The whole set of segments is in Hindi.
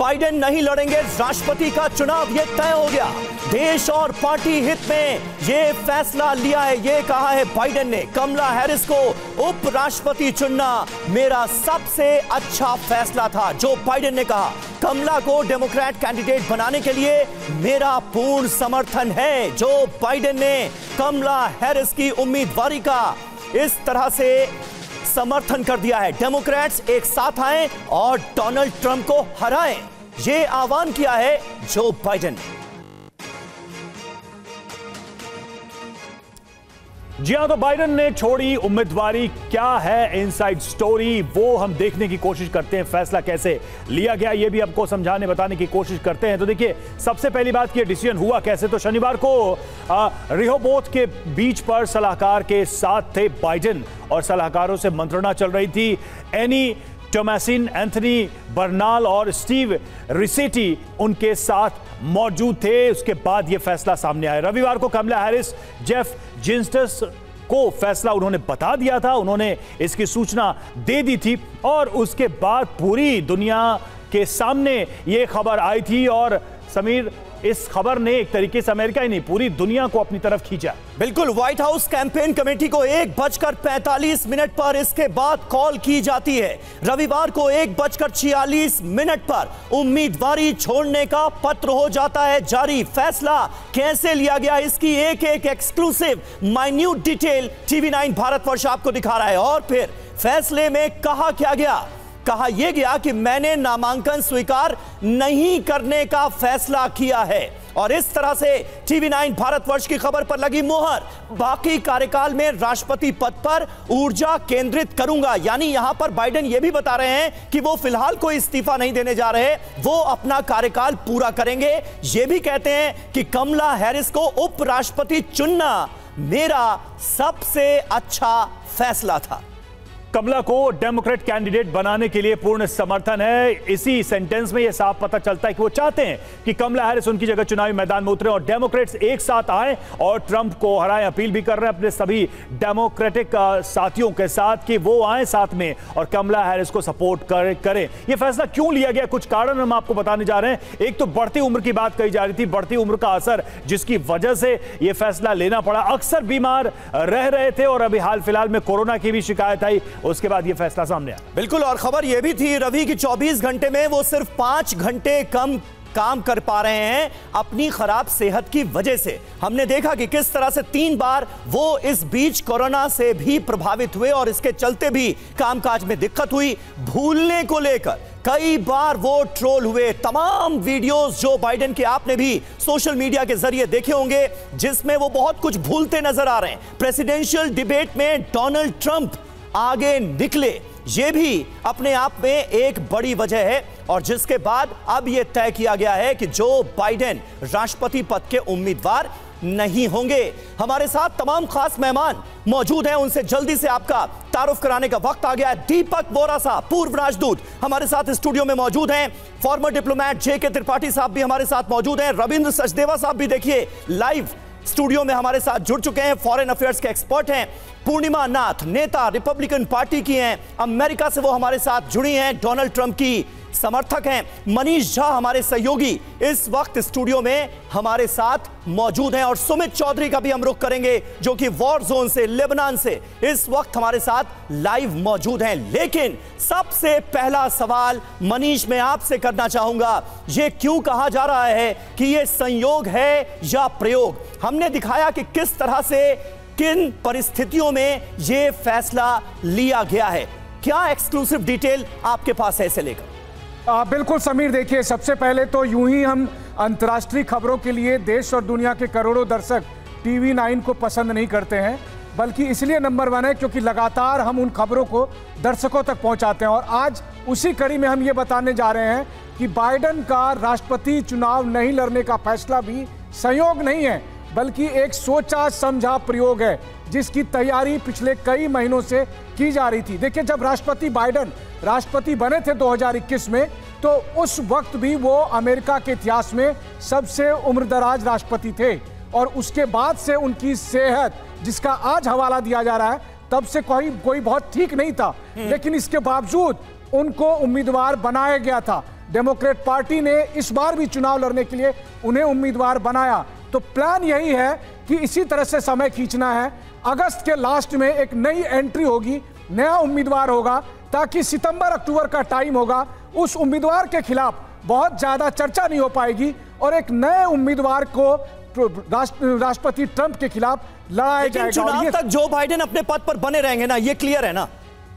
बाइडेन नहीं लड़ेंगे राष्ट्रपति का चुनाव, यह तय हो गया। देश और पार्टी हित में यह फैसला लिया है, यह कहा है बाइडेन ने। कमला हैरिस को उपराष्ट्रपति चुनना मेरा सबसे अच्छा फैसला था, जो बाइडेन ने कहा। कमला को डेमोक्रेट कैंडिडेट बनाने के लिए मेरा पूर्ण समर्थन है। जो बाइडेन ने कमला हैरिस की उम्मीदवारी का इस तरह से समर्थन कर दिया है। डेमोक्रेट्स एक साथ आए और डोनाल्ड ट्रंप को हराएं, यह आह्वान किया है जो बाइडेन ने। जी हां, तो बाइडेन ने छोड़ी उम्मीदवारी। क्या है इनसाइड स्टोरी, वो हम देखने की कोशिश करते हैं। फैसला कैसे लिया गया ये भी आपको समझाने बताने की कोशिश करते हैं। तो देखिए, सबसे पहली बात कि डिसीजन हुआ कैसे। तो शनिवार को रिहोबोथ के बीच पर सलाहकार के साथ थे बाइडेन और सलाहकारों से मंत्रणा चल रही थी। एनी टोमासिन, एंथनी बर्नाल और स्टीव रिसेटी उनके साथ मौजूद थे। उसके बाद यह फैसला सामने आया। रविवार को कमला हैरिस जेफ जिन्स्टस को फैसला उन्होंने बता दिया था, उन्होंने इसकी सूचना दे दी थी और उसके बाद पूरी दुनिया के सामने यह खबर आई थी। और समीर, इस खबर ने एक तरीके से अमेरिका ही नहीं पूरी दुनिया को अपनी तरफ खींचा। बिल्कुल, व्हाइट हाउस कैंपेन कमेटी को 1:45 पर इसके बाद कॉल की जाती है। रविवार को 1:46 पर उम्मीदवारी छोड़ने का पत्र हो जाता है जारी। फैसला कैसे लिया गया, इसकी एक एक exclusive minute detail TV9 Bharatvarsh आपको दिखा रहा है। और फिर फैसले में कहा क्या गया, कहा यह गया कि मैंने नामांकन स्वीकार नहीं करने का फैसला किया है। और इस तरह से TV9 भारतवर्ष की खबर पर लगी मुहर। बाकी कार्यकाल में राष्ट्रपति पद पर ऊर्जा केंद्रित करूंगा। यानी यहां पर बाइडेन यह भी बता रहे हैं कि वो फिलहाल कोई इस्तीफा नहीं देने जा रहे, वो अपना कार्यकाल पूरा करेंगे। ये भी कहते हैं कि कमला हैरिस को उपराष्ट्रपति चुनना मेरा सबसे अच्छा फैसला था। कमला को डेमोक्रेट कैंडिडेट बनाने के लिए पूर्ण समर्थन है। इसी सेंटेंस में यह साफ पता चलता है कि वो चाहते हैं कि कमला हैरिस उनकी जगह चुनावी मैदान में उतरे और डेमोक्रेट्स एक साथ आए और ट्रंप को हराएं। अपील भी कर रहे हैं अपने सभी डेमोक्रेटिक साथियों के साथ कि वो आए साथ में और कमला हैरिस को सपोर्ट करें। यह फैसला क्यों लिया गया, कुछ कारण हम आपको बताने जा रहे हैं। एक तो बढ़ती उम्र की बात कही जा रही थी, बढ़ती उम्र का असर जिसकी वजह से यह फैसला लेना पड़ा। अक्सर बीमार रह रहे थे और अभी हाल फिलहाल में कोरोना की भी शिकायत आई, उसके बाद यह फैसला सामने आया। बिल्कुल, और खबर यह भी थी रवि की 24 घंटे में वो सिर्फ 5 घंटे कम काम कर पा रहे हैं अपनी खराब सेहत की वजह से। हमने देखा कि किस तरह से 3 बार वो इस बीच कोरोना से भी प्रभावित हुए और इसके चलते भी कामकाज में दिक्कत हुई। भूलने को लेकर कई बार वो ट्रोल हुए। तमाम वीडियोस जो बाइडेन के आपने भी सोशल मीडिया के जरिए देखे होंगे, जिसमें वो बहुत कुछ भूलते नजर आ रहे हैं। प्रेसिडेंशियल डिबेट में डोनाल्ड ट्रंप आगे निकले, यह भी अपने आप में एक बड़ी वजह है। और जिसके बाद अब यह तय किया गया है कि जो बाइडेन राष्ट्रपति पद के उम्मीदवार नहीं होंगे। हमारे साथ तमाम खास मेहमान मौजूद हैं, उनसे जल्दी से आपका तारुफ कराने का वक्त आ गया है। दीपक बोरा साहब, पूर्व राजदूत, हमारे साथ स्टूडियो में मौजूद हैं। फॉर्मर डिप्लोमेट JK त्रिपाठी साहब भी हमारे साथ मौजूद हैं। रविंद्र सचदेवा साहब भी देखिए लाइव स्टूडियो में हमारे साथ जुड़ चुके हैं, फॉरेन अफेयर्स के एक्सपर्ट हैं। पूर्णिमा नाथ, नेता रिपब्लिकन पार्टी की हैं, अमेरिका से वो हमारे साथ जुड़ी हैं, डोनाल्ड ट्रंप की समर्थक हैं। मनीष झा हमारे सहयोगी इस वक्त स्टूडियो में हमारे साथ मौजूद हैं। और सुमित चौधरी का भी हम रुख करेंगे, जो कि वॉर जोन से, लेबनान से इस वक्त हमारे साथ लाइव मौजूद हैं। लेकिन सबसे पहला सवाल मनीष मैं आपसे करना चाहूंगा, यह क्यों कहा जा रहा है कि यह संयोग है या प्रयोग? हमने दिखाया कि किस तरह से, किन परिस्थितियों में यह फैसला लिया गया है। क्या एक्सक्लूसिव डिटेल आपके पास है इसे लेकर? बिल्कुल समीर, देखिए, सबसे पहले तो यूं ही हम अंतर्राष्ट्रीय खबरों के लिए देश और दुनिया के करोड़ों दर्शक TV9 को पसंद नहीं करते हैं, बल्कि इसलिए नंबर 1 है क्योंकि लगातार हम उन खबरों को दर्शकों तक पहुंचाते हैं। और आज उसी कड़ी में हम ये बताने जा रहे हैं कि बाइडेन का राष्ट्रपति चुनाव नहीं लड़ने का फैसला भी संयोग नहीं है, बल्कि एक सोचा समझा प्रयोग है, जिसकी तैयारी पिछले कई महीनों से की जा रही थी। देखिए, जब राष्ट्रपति बाइडेन राष्ट्रपति बने थे 2021 में, तो उस वक्त भी वो अमेरिका के इतिहास में सबसे उम्रदराज राष्ट्रपति थे। और उसके बाद से उनकी सेहत, जिसका आज हवाला दिया जा रहा है, तब से कोई बहुत ठीक नहीं था। लेकिन इसके बावजूद उनको उम्मीदवार बनाया गया था। डेमोक्रेट पार्टी ने इस बार भी चुनाव लड़ने के लिए उन्हें उम्मीदवार बनाया। तो प्लान यही है कि इसी तरह से समय खींचना है। अगस्त के लास्ट में एक नई एंट्री होगी, नया उम्मीदवार होगा, ताकि सितंबर अक्टूबर का टाइम होगा, उस उम्मीदवार के खिलाफ बहुत ज्यादा चर्चा नहीं हो पाएगी और एक नए उम्मीदवार को राष्ट्रपति ट्रंप के खिलाफ लड़ाया जाएगा। चुनाव तक जो बाइडेन अपने पद पर बने रहेंगे ना, ये क्लियर है ना?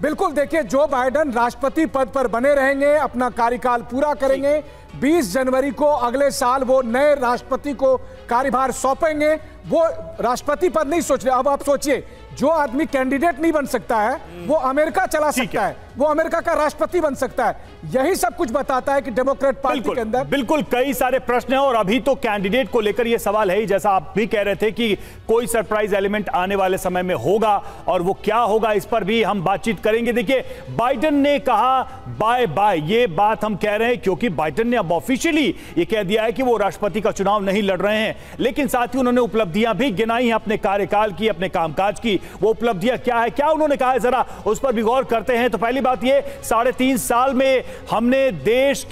बिल्कुल, देखिए, जो बाइडेन राष्ट्रपति पद पर बने रहेंगे, अपना कार्यकाल पूरा करेंगे। 20 जनवरी को अगले साल वो नए राष्ट्रपति को कार्यभार सौंपेंगे। वो राष्ट्रपति पद नहीं सोच रहे। अब आप सोचिए, जो आदमी कैंडिडेट नहीं बन सकता है वो अमेरिका चला सकता है, वो अमेरिका का राष्ट्रपति बन सकता है। यही सब कुछ बताता है कि डेमोक्रेट पार्टी के अंदर बिल्कुल कई सारे प्रश्न हैं और अभी तो कैंडिडेट को लेकर यह सवाल है ही, जैसा आप भी कह रहे थे कि कोई सरप्राइज एलिमेंट आने वाले समय में होगा और वो क्या होगा इस पर भी हम बातचीत करेंगे। देखिए, बाइडेन ने कहा बाय बाय, ये बात हम कह रहे हैं क्योंकि बाइडेन ने अब ऑफिशियली ये कह दिया है कि वो राष्ट्रपति का चुनाव नहीं लड़ रहे हैं, लेकिन साथ ही उन्होंने उपलब्धियां भी गिनाई हैं अपने कार्यकाल की, अपने कामकाज की। वो उपलब्धियां क्या है, क्या उन्होंने कहा है, जरा उस पर भी गौर करते हैं। तो पहली बात ये, 3.5 साल में हमने देश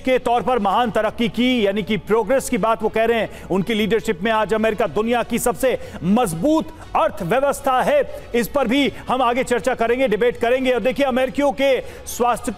के तौर पर महान तरक्की की, यानी कि प्रोग्रेस की बात वो कह रहे हैं। उनकी लीडरशिप में आज अमेरिका दुनिया की सबसे मजबूत अर्थव्यवस्था है। इस पर भी हम आगे चर्चा करेंगे, डिबेट करेंगे। और देखिए, अमेरिकियों के स्वास्थ्य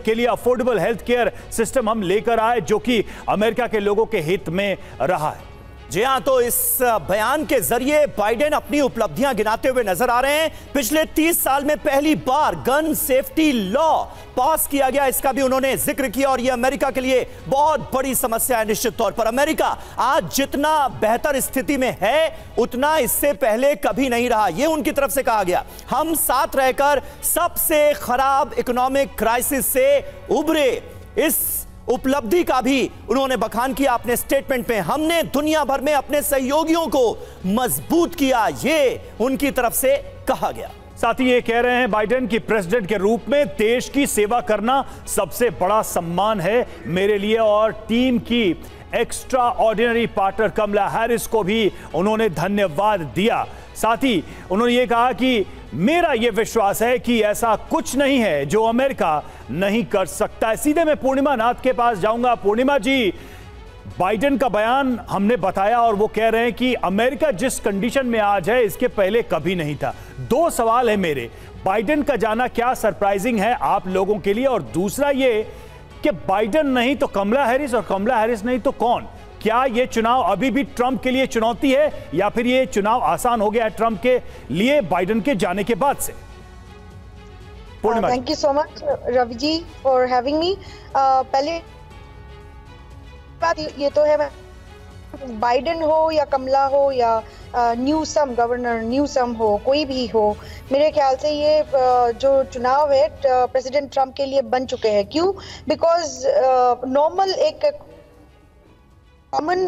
के लिए अफोर्डेबल हेल्थ केयर सिस्टम हम लेकर आए, जो कि अमेरिका के लोगों के हित में रहा है। जी हां, तो इस बयान के जरिए बाइडेन अपनी उपलब्धियां गिनाते हुए नजर आ रहे हैं। पिछले 30 साल में पहली बार गन सेफ्टी लॉ पास किया गया, इसका भी उन्होंने जिक्र किया। और यह अमेरिका के लिए बहुत बड़ी समस्या है। निश्चित तौर पर अमेरिका आज जितना बेहतर स्थिति में है, उतना इससे पहले कभी नहीं रहा, यह उनकी तरफ से कहा गया। हम साथ रहकर सबसे खराब इकोनॉमिक क्राइसिस से उभरे, इस उपलब्धि का भी उन्होंने बखान किया अपने स्टेटमेंट में। हमने दुनिया भर में अपने सहयोगियों को मजबूत किया, ये उनकी तरफ से कहा गया। साथ ही ये कह रहे हैं बाइडेन की प्रेसिडेंट के रूप में देश की सेवा करना सबसे बड़ा सम्मान है मेरे लिए। और टीम की एक्स्ट्रा ऑर्डिनरी पार्टनर कमला हैरिस को भी उन्होंने धन्यवाद दिया। साथ ही उन्होंने ये कहा कि मेरा यह विश्वास है कि ऐसा कुछ नहीं है जो अमेरिका नहीं कर सकता है। सीधे मैं पूर्णिमा नाथ के पास जाऊंगा। पूर्णिमा जी, बाइडेन का बयान हमने बताया और वो कह रहे हैं कि अमेरिका जिस कंडीशन में आज है, इसके पहले कभी नहीं था। 2 सवाल है मेरे, बाइडेन का जाना क्या सरप्राइजिंग है आप लोगों के लिए, और दूसरा ये कि बाइडेन नहीं तो कमला हैरिस और कमला हैरिस नहीं तो कौन? क्या यह चुनाव अभी भी ट्रंप के लिए चुनौती है या फिर यह चुनाव आसान हो गया है ट्रंप के लिए बाइडेन के जाने के बाद से? Thank you so much Ravi ji for having me. पहले बात ये तो है, बाइडेन हो या कमला हो या न्यूसम, गवर्नर न्यूसम हो, कोई भी हो, मेरे ख्याल से ये जो चुनाव है प्रेसिडेंट ट्रंप के लिए बन चुके हैं। क्यों? बिकॉज नॉर्मल एक कॉमन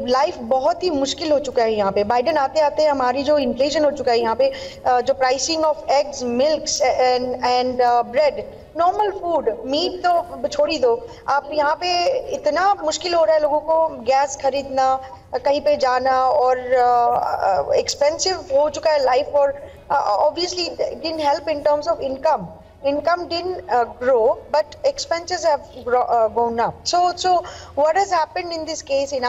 लाइफ बहुत ही मुश्किल हो चुका है यहाँ पे। बाइडेन आते आते हमारी जो इन्फ्लेशन हो चुका है यहाँ पे, जो pricing of eggs, milks and bread, normal food, meat तो छोड़ ही दो, आप यहाँ पे इतना मुश्किल हो रहा है लोगों को गैस खरीदना, कहीं पे जाना, और एक्सपेंसिव हो चुका है लाइफ। और obviously didn't help in terms of income. Income didn't grow, but expenses have gone up. So what has happened in this case in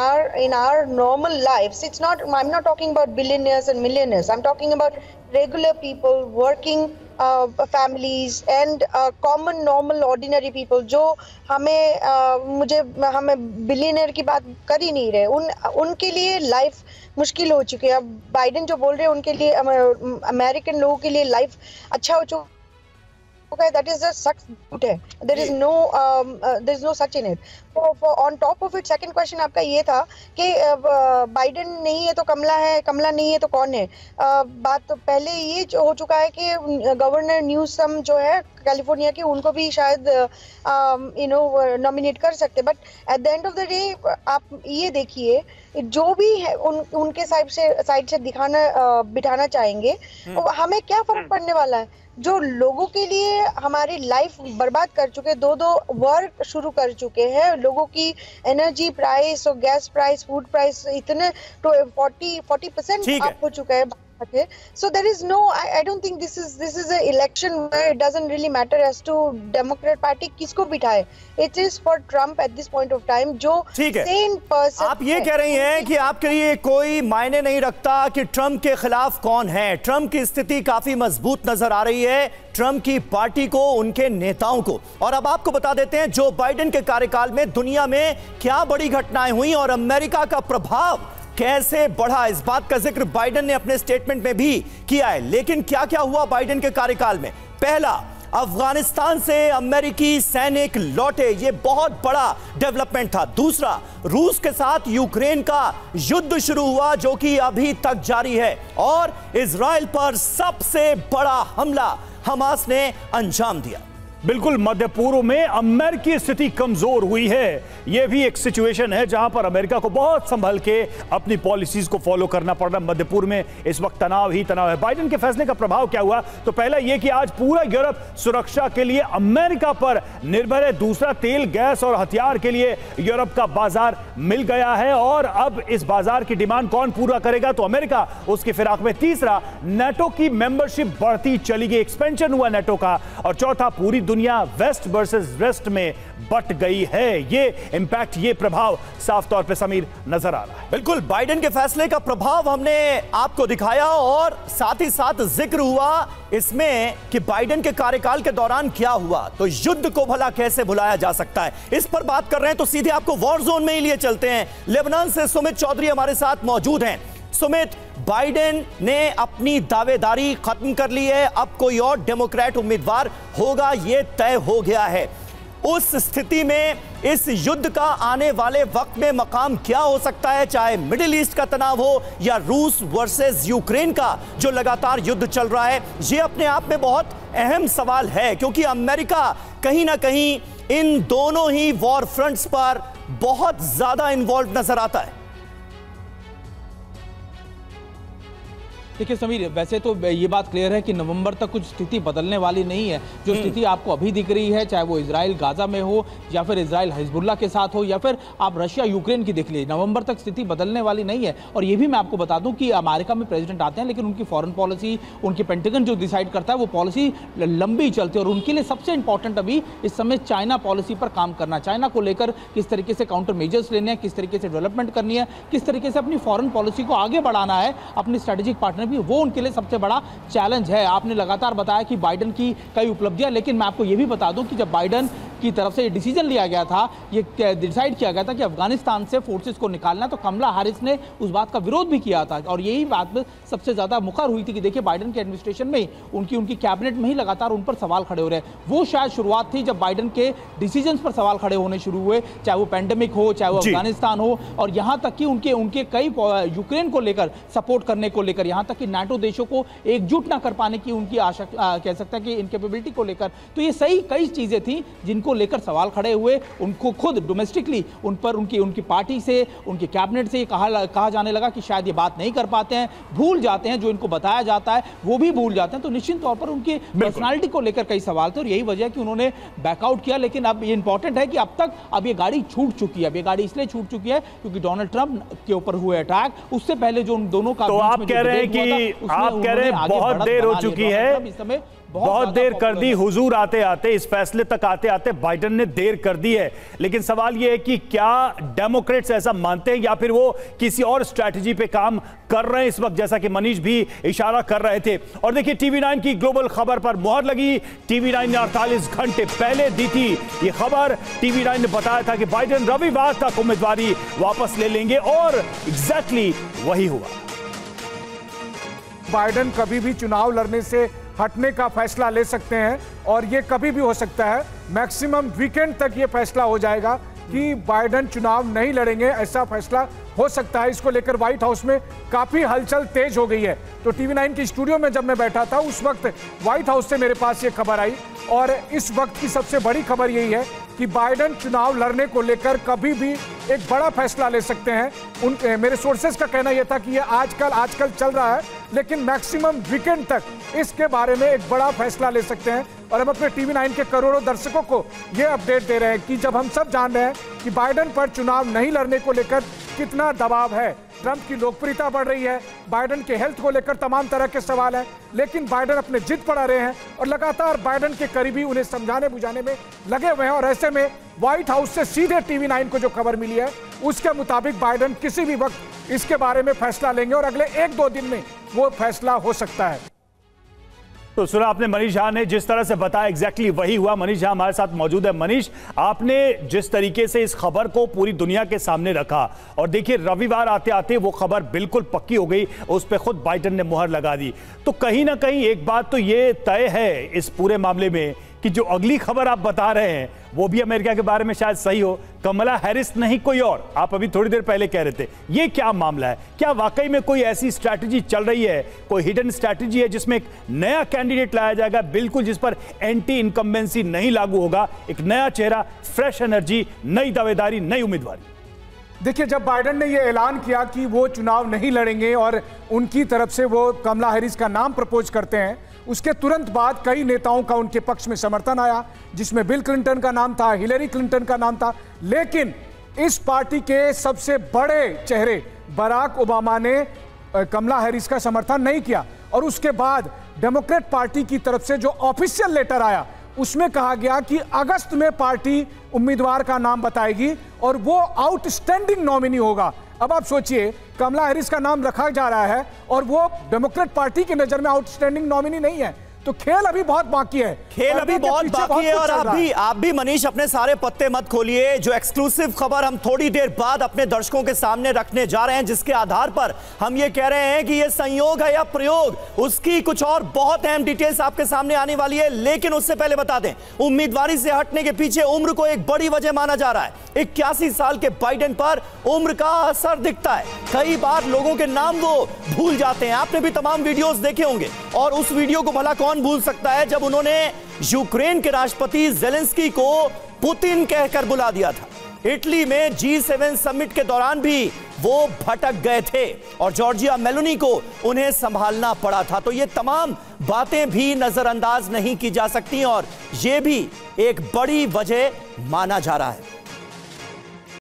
our normal lives? It's not. I'm not talking about billionaires and millionaires. I'm talking about regular people, working families, and common, normal, ordinary people. जो हमें बिलियनर की बात कर ही नहीं रहे, उनके लिए लाइफ मुश्किल हो चुकी है। अब बाइडेन जो बोल रहे हैं उनके लिए, अमेरिकन लोगों के लिए लाइफ अच्छा हो चुका। Okay, that is just such good है. There is no such in it. On top of it, second question आपका ये था कि बाइडेन नहीं है तो कमला है, कमला नहीं है तो कौन है? बात तो पहले ये हो चुका है कि गवर्नर न्यूसम जो है कैलिफोर्निया के, उनको भी शायद नॉमिनेट कर सकते। But at the end of the day आप ये देखिए, जो भी है उनके साइड से बिठाना चाहेंगे, हमें क्या फर्क पड़ने वाला है? जो लोगों के लिए हमारी लाइफ बर्बाद कर चुके, दो वर्क शुरू कर चुके हैं, लोगों की एनर्जी प्राइस और गैस प्राइस, फूड प्राइस इतने 40% अप हो चुका है थे. So there is no, I don't think this is an election where it doesn't really matter as to Democrat Party किसको बिठाए. It is for Trump at this point of time. जो sane person. आप ये कह रही हैं कि आपके लिए कोई मायने नहीं रखता कि ट्रंप के खिलाफ कौन है. ट्रंप की स्थिति काफी मजबूत नजर आ रही है, ट्रंप की पार्टी को, उनके नेताओं को. और अब आपको बता देते हैं जो बाइडेन के कार्यकाल में दुनिया में क्या बड़ी घटनाएं हुई और अमेरिका का प्रभाव कैसे बढ़ा. इस बात का जिक्र बाइडेन ने अपने स्टेटमेंट में भी किया है. लेकिन क्या क्या हुआ बाइडेन के कार्यकाल में? पहला, अफगानिस्तान से अमेरिकी सैनिक लौटे, यह बहुत बड़ा डेवलपमेंट था. दूसरा, रूस के साथ यूक्रेन का युद्ध शुरू हुआ जो कि अभी तक जारी है. और इजराइल पर सबसे बड़ा हमला हमास ने अंजाम दिया. बिल्कुल, मध्य पूर्व में अमेरिकी स्थिति कमजोर हुई है. यह भी एक सिचुएशन है जहां पर अमेरिका को बहुत संभल के अपनी पॉलिसीज को फॉलो करना पड़ रहा है. मध्य पूर्व में इस वक्त तनाव ही तनाव है. बाइडेन के फैसले का प्रभाव क्या हुआ? तो पहला यह कि आज पूरा यूरोप सुरक्षा के लिए अमेरिका पर निर्भर है. दूसरा, तेल, गैस और हथियार के लिए यूरोप का बाजार मिल गया है और अब इस बाजार की डिमांड कौन पूरा करेगा? तो अमेरिका उसकी फिराक में. तीसरा, नेटो की मेंबरशिप बढ़ती चली गई, एक्सपेंशन हुआ नेटो का. और चौथा, पूरी दुनिया वेस्ट वर्सेस वेस्ट में बट गई है. ये इंपैक्ट, ये प्रभाव साफ तौर पे समीर नजर आ रहा है. बिल्कुल, बाइडेन के फैसले का प्रभाव हमने आपको दिखाया और साथ ही साथ जिक्र हुआ इसमें कि बाइडेन के कार्यकाल के दौरान क्या हुआ. तो युद्ध को भला कैसे भुलाया जा सकता है, इस पर बात कर रहे हैं. तो सीधे आपको वॉर जोन में ही लिए चलते हैं. लेबनान से सुमित चौधरी हमारे साथ मौजूद हैं. सुमित, बाइडेन ने अपनी दावेदारी खत्म कर ली है, अब कोई और डेमोक्रेट उम्मीदवार होगा, यह तय हो गया है. उस स्थिति में इस युद्ध का आने वाले वक्त में मकाम क्या हो सकता है, चाहे मिडिल ईस्ट का तनाव हो या रूस वर्सेस यूक्रेन का जो लगातार युद्ध चल रहा है. यह अपने आप में बहुत अहम सवाल है क्योंकि अमेरिका कहीं ना कहीं इन दोनों ही वॉर फ्रंट्स पर बहुत ज्यादा इन्वॉल्व नजर आता है. देखिए समीर, वैसे तो ये बात क्लियर है कि नवंबर तक कुछ स्थिति बदलने वाली नहीं है. जो स्थिति आपको अभी दिख रही है, चाहे वो इजराइल गाजा में हो या फिर इजराइल हिजबुल्लाह के साथ हो या फिर आप रशिया यूक्रेन की देख लीजिए, नवंबर तक स्थिति बदलने वाली नहीं है. और ये भी मैं आपको बता दूं कि अमेरिका में प्रेसिडेंट आते हैं लेकिन उनकी फॉरेन पॉलिसी, उनकी पेंटागन जो डिसाइड करता है वो पॉलिसी लंबी चलती है. और उनके लिए सबसे इंपॉर्टेंट अभी इस समय चाइना पॉलिसी पर काम करना. चाइना को लेकर किस तरीके से काउंटर मेजर्स लेने हैं, किस तरीके से डेवलपमेंट करनी है, किस तरीके से अपनी फॉरेन पॉलिसी को आगे बढ़ाना है, अपनी स्ट्रेटेजिक पार्टनर भी, वो उनके लिए सबसे बड़ा चैलेंज है. आपने लगातार बताया कि बाइडेन की कई उपलब्धियां, लेकिन मैं आपको यह भी बता दूं कि जब बाइडेन की तरफ से ये डिसीजन लिया गया था, ये डिसाइड किया गया था कि अफगानिस्तान से फोर्सेस को निकालना, तो कमला हैरिस ने उस बात का विरोध भी किया था. और यही बात सबसे ज्यादा मुखर हुई थी कि देखिए बाइडेन के एडमिनिस्ट्रेशन में ही, उनकी कैबिनेट में ही लगातार उन पर सवाल खड़े हो रहे हैं. वो शायद शुरुआत थी जब बाइडेन के डिसीजन पर सवाल खड़े होने शुरू हुए, चाहे वो पेंडेमिक हो, चाहे वो अफगानिस्तान हो, और यहां तक कि उनके कई यूक्रेन को लेकर सपोर्ट करने को लेकर, यहां तक कि नाटो देशों को एकजुट ना कर पाने की उनकी आशा, कह सकते हैं कि इनकेपेबिलिटी को लेकर. तो ये सही कई चीजें थी जिनको लेकर सवाल खड़े हुए. उनको खुद डोमेस्टिकली उन पर उनकी पार्टी से, उनकी कैबिनेट से कहा जाने लगा कि शायद ये बात नहीं कर पाते हैं, भूल जाते हैं, जो इनको बताया जाता है वो भी भूल जाते हैं. तो निश्चित तौर पर उनकी पर्सनालिटी को लेकर कई सवाल थे और यही वजह है कि उन्होंने बैकआउट किया. लेकिन अब ये इंपॉर्टेंट है कि अब तक अब ये गाड़ी छूट चुकी है. अब ये गाड़ी इसलिए छूट चुकी है क्योंकि डोनाल्ड ट्रंप के ऊपर हुए अटैक, उससे पहले जो उन दोनों का, तो आप कह रहे हैं कि बहुत देर हो चुकी है, इस समय बहुत देर कर दी. हुजूर आते आते, इस फैसले तक आते आते बाइडेन ने देर कर दी है. लेकिन सवाल यह है कि क्या डेमोक्रेट्स ऐसा मानते हैं या फिर वो किसी और स्ट्रैटेजी पे काम कर रहे हैं इस वक्त, जैसा कि मनीष भी इशारा कर रहे थे. और देखिए TV9 की ग्लोबल खबर पर मुहर लगी. TV9 ने 48 घंटे पहले दी थी ये खबर. TV9 ने बताया था कि बाइडेन रविवार तक उम्मीदवारी वापस ले लेंगे और एग्जैक्टली वही हुआ. बाइडेन कभी भी चुनाव लड़ने से हटने का फैसला ले सकते हैं और ये कभी भी हो सकता है. मैक्सिमम वीकेंड तक ये फैसला हो जाएगा कि बाइडेन चुनाव नहीं लड़ेंगे, ऐसा फैसला हो सकता है. इसको लेकर व्हाइट हाउस में काफी हलचल तेज हो गई है. तो TV9 की स्टूडियो में जब मैं बैठा था उस वक्त व्हाइट हाउस से मेरे पास ये खबर आई और इस वक्त की सबसे बड़ी खबर यही है कि बाइडेन चुनाव लड़ने को लेकर कभी भी एक बड़ा फैसला ले सकते हैं. मेरे सोर्सेज का कहना यह था कि ये आजकल चल रहा है, लेकिन मैक्सिमम वीकेंड तक इसके बारे में एक बड़ा फैसला ले सकते हैं. और हम अपने TV9 के करोड़ों दर्शकों को यह अपडेट दे रहे हैं कि जब हम सब जान रहे हैं कि बाइडेन पर चुनाव नहीं लड़ने को लेकर कितना दबाव है, ट्रंप की लोकप्रियता बढ़ रही है, बाइडेन के हेल्थ को लेकर तमाम तरह के सवाल हैं, लेकिन बाइडेन अपने जिद पर आ रहे हैं और लगातार बाइडेन के करीबी उन्हें समझाने बुझाने में लगे हुए हैं। और ऐसे में व्हाइट हाउस से सीधे टीवी 9 को जो खबर मिली है उसके मुताबिक बाइडेन किसी भी वक्त इसके बारे में फैसला लेंगे और अगले 1-2 दिन में वो फैसला हो सकता है। तो सुना आपने मनीष झा ने जिस तरह से बताया, एग्जैक्टली वही हुआ। मनीष झा हमारे साथ मौजूद है। मनीष, आपने जिस तरीके से इस खबर को पूरी दुनिया के सामने रखा और देखिए रविवार आते आते वो खबर बिल्कुल पक्की हो गई, उस पर खुद बाइडेन ने मुहर लगा दी। तो कहीं ना कहीं एक बात तो ये तय है इस पूरे मामले में कि जो अगली खबर आप बता रहे हैं वो भी अमेरिका के बारे में शायद सही हो, कमला हैरिस नहीं कोई और। आप अभी थोड़ी देर पहले कह रहे थे, ये क्या मामला है? क्या वाकई में कोई ऐसी स्ट्रैटेजी चल रही है, कोई हिडन स्ट्रैटेजी है जिसमें एक नया कैंडिडेट लाया जाएगा बिल्कुल जिस पर एंटी इनकम्बेंसी नहीं लागू होगा, एक नया चेहरा, फ्रेश एनर्जी, नई दावेदारी, नई उम्मीदवारी? देखिए, जब बाइडेन ने यह ऐलान किया कि वो चुनाव नहीं लड़ेंगे और उनकी तरफ से वो कमला हैरिस का नाम प्रपोज करते हैं, उसके तुरंत बाद कई नेताओं का उनके पक्ष में समर्थन आया, जिसमें बिल क्लिंटन का नाम था, हिलेरी क्लिंटन का नाम था। लेकिन इस पार्टी के सबसे बड़े चेहरे बराक ओबामा ने कमला हैरिस का समर्थन नहीं किया और उसके बाद डेमोक्रेट पार्टी की तरफ से जो ऑफिशियल लेटर आया उसमें कहा गया कि अगस्त में पार्टी उम्मीदवार का नाम बताएगी और वो आउटस्टैंडिंग नॉमिनी होगा। अब आप सोचिए, कमला हैरिस का नाम रखा जा रहा है और वो डेमोक्रेट पार्टी की नजर में आउटस्टैंडिंग नॉमिनी नहीं है। तो खेल अभी बहुत बाकी है, खेल अभी बहुत बाकी है। और आप भी मनीष अपने सारे पत्ते मत खोलिए। जो एक्सक्लूसिव खबर हम थोड़ी देर बाद अपने दर्शकों के सामने रखने जा रहे हैं, जिसके आधार पर हम ये कह रहे हैं कि ये संयोग है या प्रयोग, उसकी कुछ और बहुत अहम डिटेल्स आपके सामने आने वाली है। लेकिन उससे पहले बता दें, उम्मीदवारी से हटने के पीछे उम्र को एक बड़ी वजह माना जा रहा है। 81 साल के बाइडेन पर उम्र का असर दिखता है। कई बार लोगों के नाम वो भूल जाते हैं। आपने भी तमाम वीडियोस देखे होंगे और उस वीडियो को भला कौन भूल सकता है जब उन्होंने यूक्रेन के राष्ट्रपति जेलेंस्की को पुतिन कहकर बुला दिया था। इटली में G7 समिट के दौरान भी वो भटक गए थे और जॉर्जिया मेलोनी को उन्हें संभालना पड़ा था। तो ये तमाम बातें भी नजरअंदाज नहीं की जा सकती और ये भी एक बड़ी वजह माना जा रहा है।